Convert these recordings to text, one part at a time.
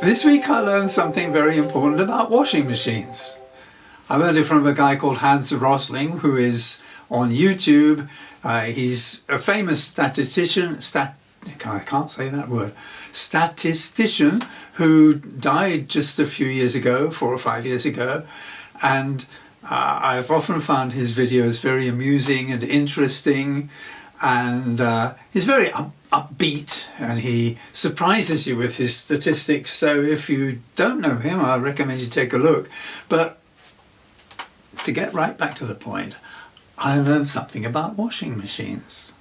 This week I learned something very important about washing machines. I learned it from a guy called Hans Rosling, who is on YouTube. He's a famous statistician, I can't say that word, statistician who died just a few years ago, 4 or 5 years ago. And I've often found his videos very amusing and interesting, and he's very upbeat, and he surprises you with his statistics. So if you don't know him, I recommend you take a look. But to get right back to the point, I learned something about washing machines.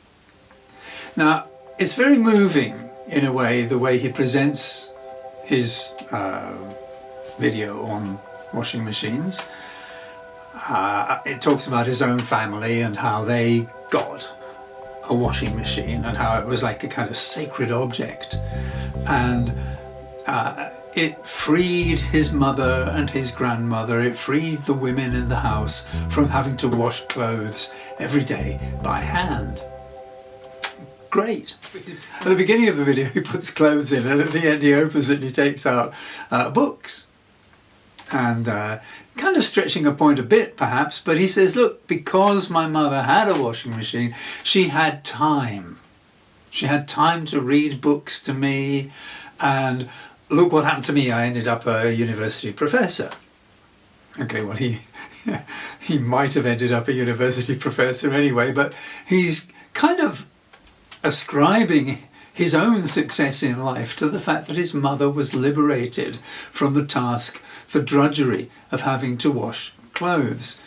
Now, it's very moving in a way, the way he presents his video on washing machines. It talks about his own family and how they got a washing machine and how it was like a kind of sacred object, and it freed his mother and his grandmother, it freed the women in the house from having to wash clothes every day by hand. Great. At the beginning of the video he puts clothes in, and at the end he opens it and he takes out books. And kind of stretching a point a bit perhaps, but he says, look, because my mother had a washing machine, she had time. She had time to read books to me, and look what happened to me. I ended up a university professor. Okay, well, he might have ended up a university professor anyway, but he's kind of ascribing his own success in life to the fact that his mother was liberated from the task, the drudgery of having to wash clothes.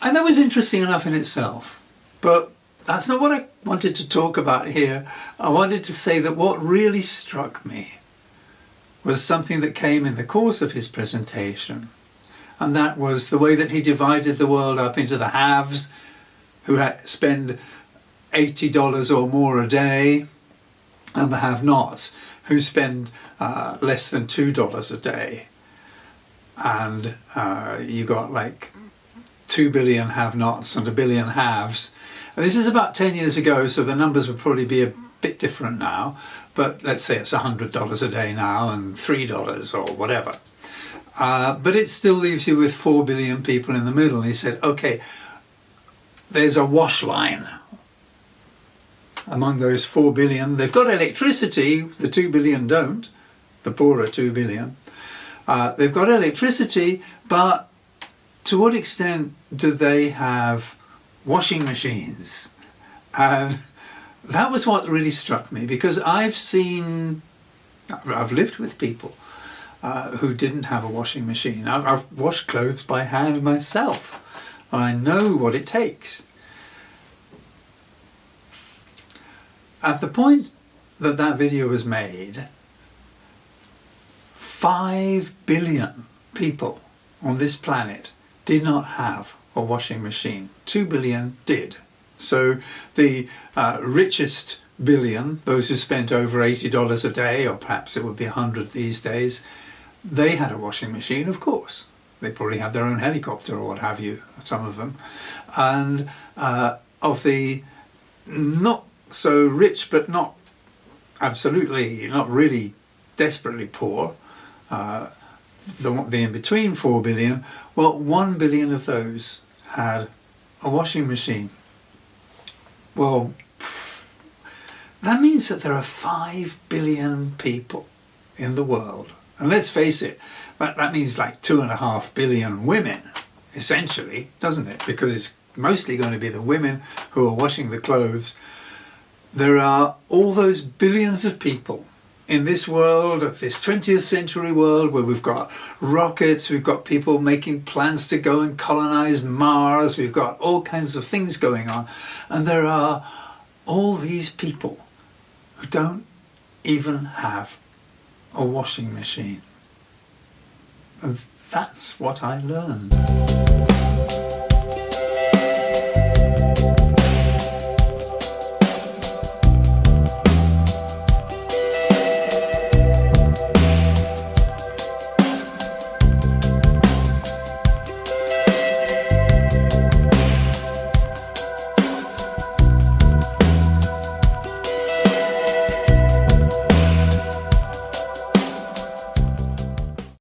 And that was interesting enough in itself, but that's not what I wanted to talk about here. I wanted to say that what really struck me was something that came in the course of his presentation, and that was the way that he divided the world up into the haves, who spend $80 or more a day, and the have-nots, who spend less than $2 a day. And you got like 2 billion have-nots and 1 billion haves. And this is about 10 years ago, so the numbers would probably be a bit different now, but let's say it's $100 a day now and $3 or whatever. But it still leaves you with 4 billion people in the middle. And he said, okay, there's a wash line among those 4 billion. They've got electricity, the 2 billion don't, the poorer 2 billion. They've got electricity, but to what extent do they have washing machines? And that was what really struck me, because I've lived with people who didn't have a washing machine. I've washed clothes by hand myself. I know what it takes. At the point that that video was made, 5 billion people on this planet did not have a washing machine. 2 billion did. So the richest billion, those who spent over $80 a day, or perhaps it would be 100 these days, they had a washing machine, of course. They probably had their own helicopter or what have you, some of them. And of the not so rich, but not absolutely, not really desperately poor, the in between 4 billion, well, 1 billion of those had a washing machine. Well, that means that there are 5 billion people in the world. And let's face it, that means like 2.5 billion women, essentially, doesn't it? Because it's mostly going to be the women who are washing the clothes. There are all those billions of people in this world, this 20th century world, where we've got rockets, we've got people making plans to go and colonize Mars, we've got all kinds of things going on. And there are all these people who don't even have a washing machine. And that's what I learned.